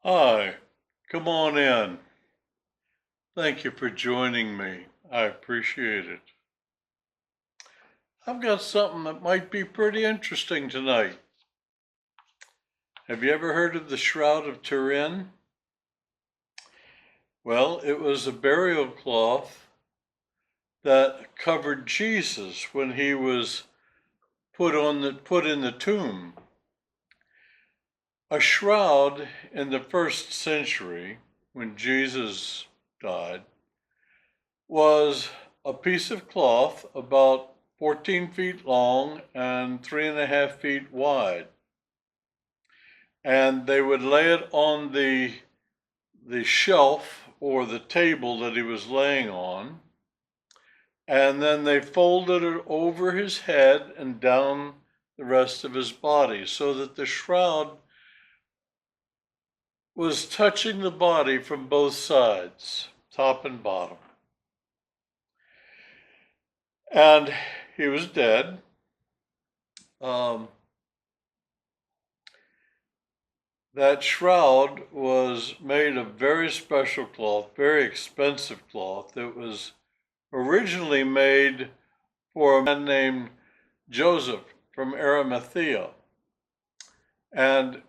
Hi, come on in. Thank you for joining me. I appreciate it. I've got something that might be pretty interesting tonight. Have you ever heard of the Shroud of Turin? Well, it was a burial cloth that covered Jesus when he was put in the tomb. A shroud in the first century, when Jesus died, was a piece of cloth about 14 feet long and 3.5 feet wide. And they would lay it on the shelf or the table that he was laying on. And then they folded it over his head and down the rest of his body so that the shroud was touching the body from both sides, top and bottom. And he was dead. That shroud was made of very special cloth, very expensive cloth. It was originally made for a man named Joseph from Arimathea. And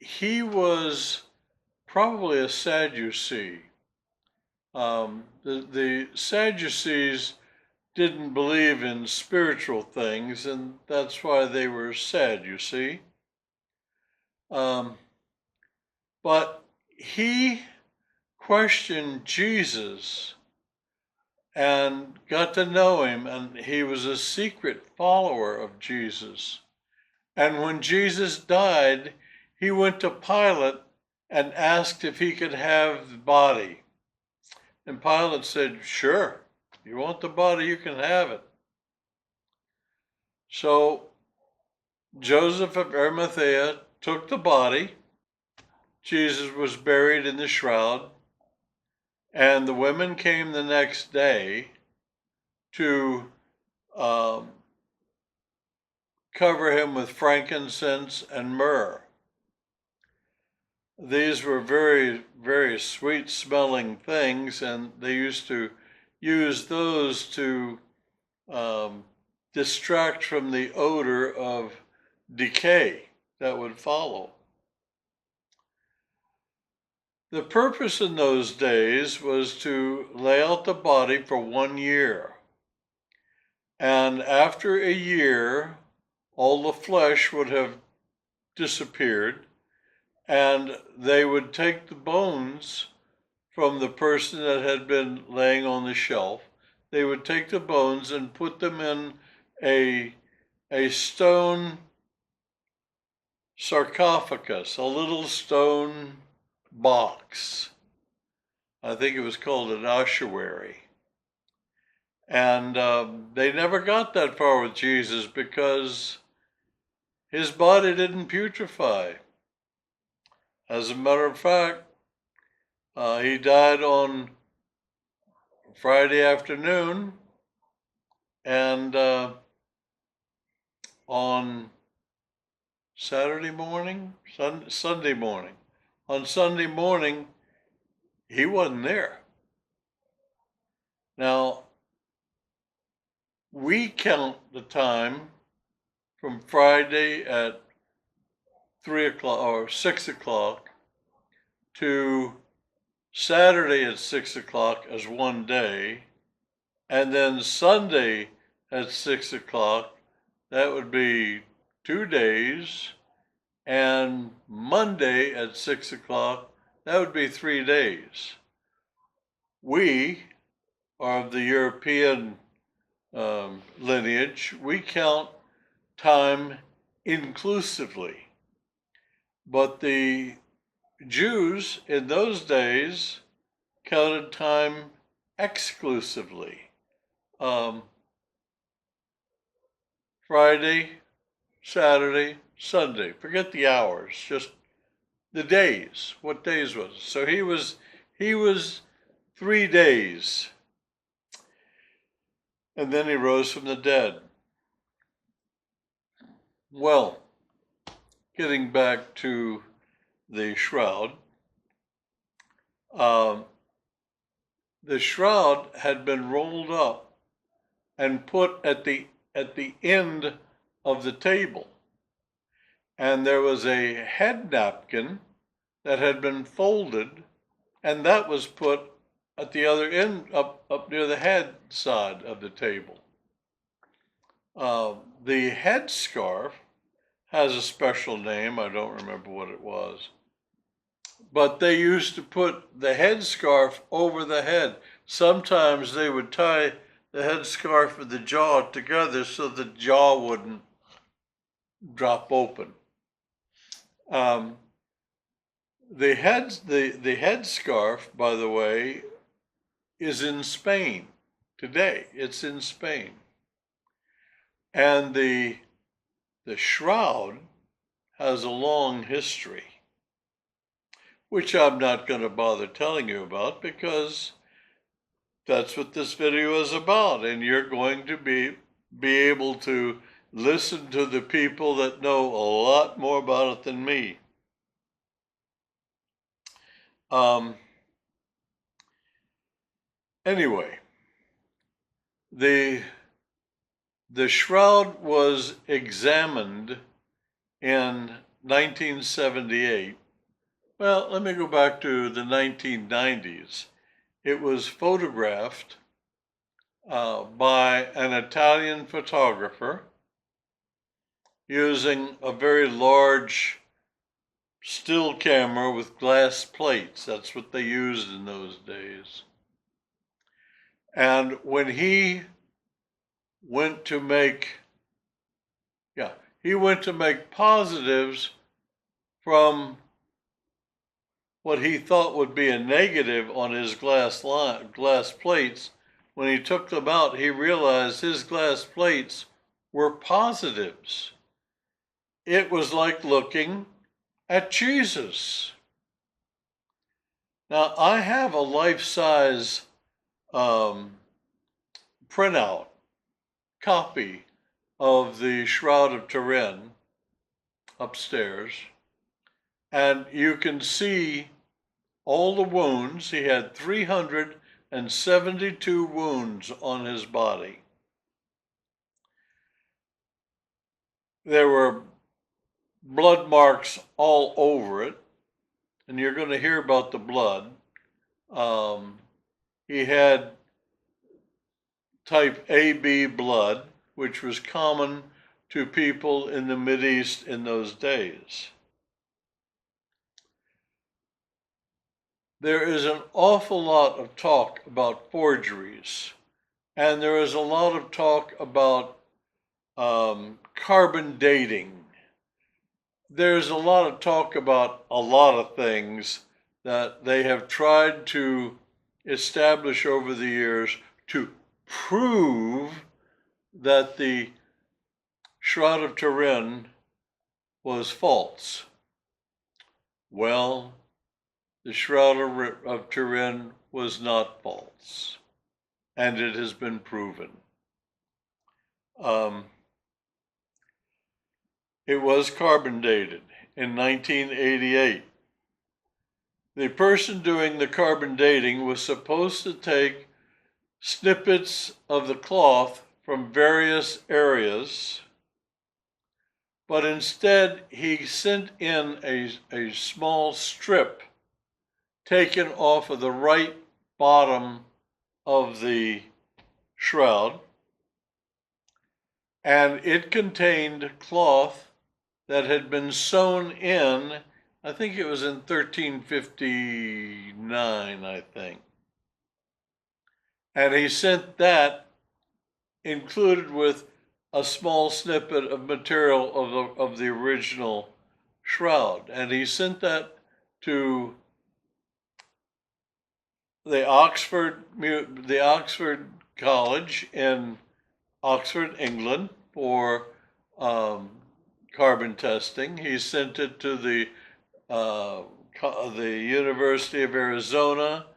he was probably a Sadducee. The Sadducees didn't believe in spiritual things, and that's why they were sad, you see. But he questioned Jesus and got to know him, and he was a secret follower of Jesus. And when Jesus died, he went to Pilate and asked if he could have the body. And Pilate said, "Sure, you want the body, you can have it." So Joseph of Arimathea took the body. Jesus was buried in the shroud, and the women came the next day to cover him with frankincense and myrrh. These were very, very sweet smelling things, and they used to use those to distract from the odor of decay that would follow. The purpose in those days was to lay out the body for 1 year. And after a year, all the flesh would have disappeared, and they would take the bones from the person that had been laying on the shelf. They would take the bones and put them in a stone sarcophagus, a little stone box. I think it was called an ossuary. And they never got that far with Jesus because his body didn't putrefy. As a matter of fact, he died on Friday afternoon, and on Saturday morning, Sunday morning. On Sunday morning, he wasn't there. Now, we count the time from Friday at 3 o'clock or 6 o'clock to Saturday at 6 o'clock as one day, and then Sunday at 6 o'clock, that would be 2 days, and Monday at 6 o'clock, that would be 3 days. We are of the European lineage. We count time inclusively. But the Jews in those days counted time exclusively. Friday, Saturday, Sunday. Forget the hours, just the days. What days was it? So he was 3 days. And then he rose from the dead. Well, getting back to the shroud. Um, the shroud had been rolled up and put at the end of the table, and there was a head napkin that had been folded, and that was put at the other end, up near the head side of the table. The headscarf has a special name. I don't remember what it was. But they used to put the headscarf over the head. Sometimes they would tie the headscarf and the jaw together so the jaw wouldn't drop open. The headscarf, by the way, is in Spain today. It's in Spain. And the shroud has a long history, which I'm not going to bother telling you about because that's what this video is about, and you're going to be able to listen to the people that know a lot more about it than me. Anyway, the shroud was examined in 1978. Well, let me go back to the 1990s. It was photographed by an Italian photographer using a very large still camera with glass plates. That's what they used in those days. And when he went to make positives from what he thought would be a negative on his glass plates. When he took them out, he realized his glass plates were positives. It was like looking at Jesus. Now, I have a life-size printout copy of the Shroud of Turin upstairs, and you can see all the wounds. He had 372 wounds on his body. There were blood marks all over it, and you're going to hear about the blood. He had type AB blood, which was common to people in the Mideast in those days. There is an awful lot of talk about forgeries, and there is a lot of talk about carbon dating. There's a lot of talk about a lot of things that they have tried to establish over the years to prove that the Shroud of Turin was false. Well, the Shroud of Turin was not false, and it has been proven. It was carbon dated in 1988. The person doing the carbon dating was supposed to take snippets of the cloth from various areas, but instead he sent in a small strip taken off of the right bottom of the shroud, and it contained cloth that had been sewn in, I think it was in 1359, I think. And he sent that included with a small snippet of material of the original shroud. And he sent that to the Oxford College in Oxford, England, for carbon testing. He sent it to the University of Arizona,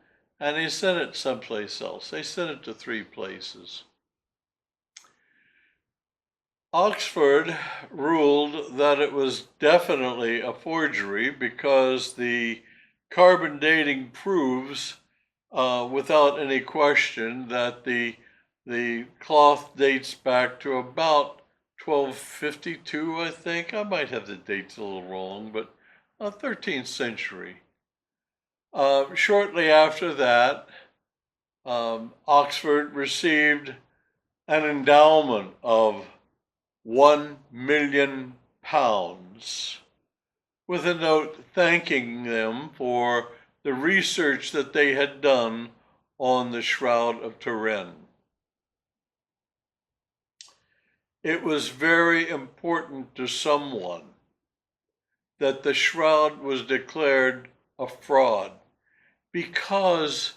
and he sent it someplace else. They sent it to 3 places. Oxford ruled that it was definitely a forgery because the carbon dating proves without any question that the cloth dates back to about 1252, I think. I might have the dates a little wrong, but 13th century. Shortly after that, Oxford received an endowment of £1 million with a note thanking them for the research that they had done on the Shroud of Turin. It was very important to someone that the shroud was declared a fraud, because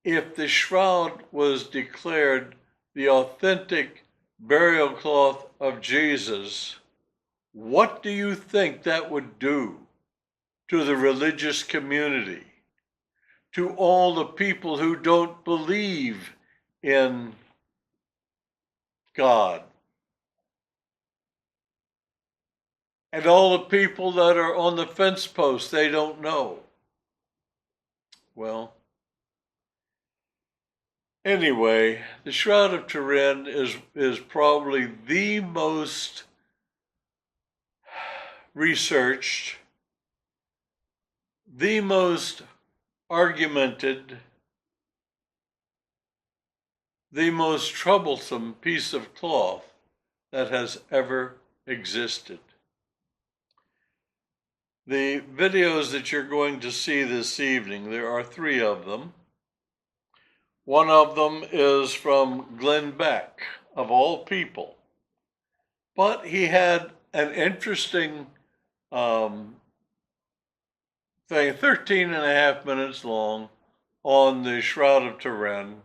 if the shroud was declared the authentic burial cloth of Jesus, what do you think that would do to the religious community, to all the people who don't believe in God, and all the people that are on the fence post, they don't know? Well, anyway, the Shroud of Turin is probably the most researched, the most argumented, the most troublesome piece of cloth that has ever existed. The videos that you're going to see this evening, there are 3 of them. One of them is from Glenn Beck, of all people. But he had an interesting thing, 13 and a half minutes long, on the Shroud of Turin,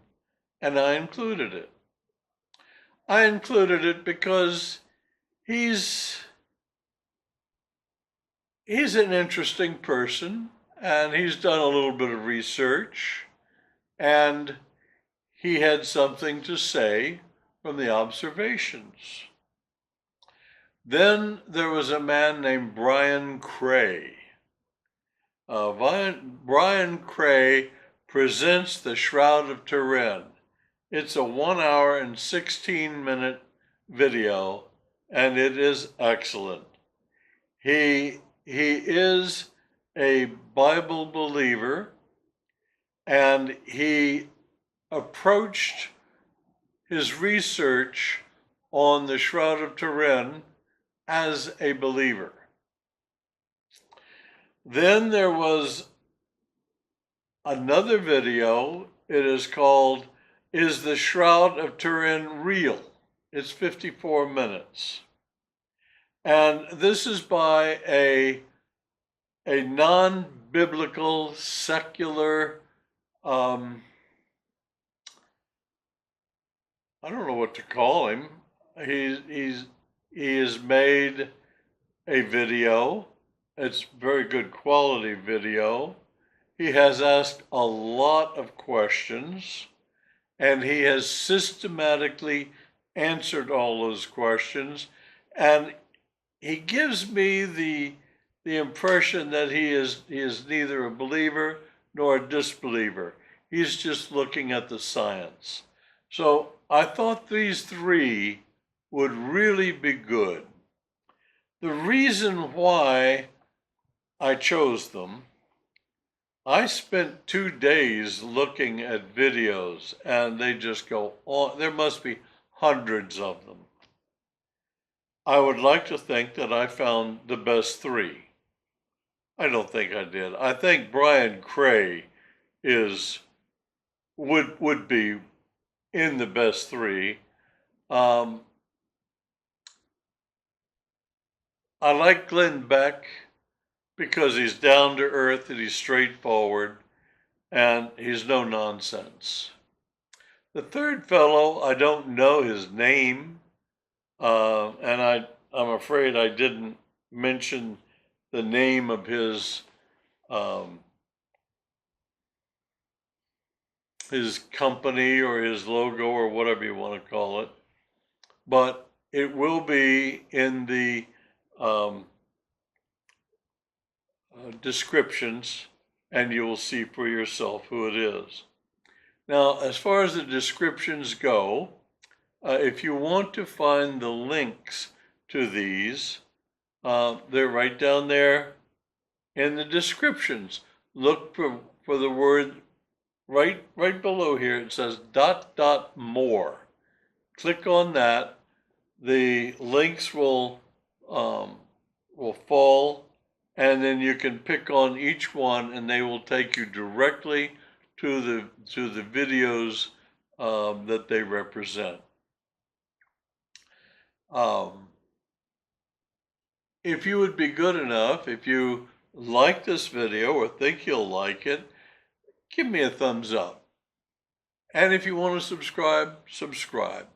and I included it. I included it because he's an interesting person, and he's done a little bit of research, and he had something to say from the observations. Then there was a man named Brian Cray. Brian Cray presents the Shroud of Turin. It's a 1 hour and 16-minute video, and it is excellent. He is a Bible believer, and he approached his research on the Shroud of Turin as a believer. Then there was another video. It is called, "Is the Shroud of Turin Real?" It's 54 minutes. And this is by a non-biblical, secular, I don't know what to call him. He has made a video. It's very good quality video. He has asked a lot of questions, and he has systematically answered all those questions, and he gives me the impression that he is neither a believer nor a disbeliever. He's just looking at the science. So I thought these 3 would really be good. The reason why I chose them, I spent 2 days looking at videos, and they just go on. There must be hundreds of them. I would like to think that I found the best 3. I don't think I did. I think Brian Cray would be in the best 3. I like Glenn Beck because he's down to earth and he's straightforward, and he's no nonsense. The third fellow, I don't know his name, and I'm afraid I didn't mention the name of his company or his logo or whatever you want to call it. But it will be in the descriptions, and you will see for yourself who it is. Now, as far as the descriptions go, if you want to find the links to these, they're right down there in the descriptions. Look for the word right below here. It says ... more. Click on that. The links will fall, and then you can pick on each one, and they will take you directly to the videos that they represent. If you would be good enough, if you like this video or think you'll like it, give me a thumbs up. And if you want to subscribe, subscribe.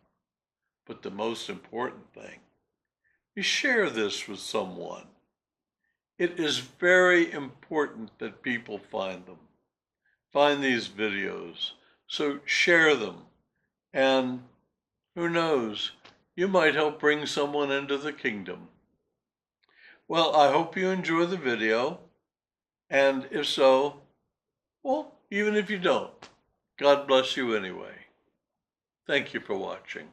But the most important thing is share this with someone. It is very important that people find these videos. So share them. And who knows, you might help bring someone into the kingdom. Well, I hope you enjoy the video. And if so, well, even if you don't, God bless you anyway. Thank you for watching.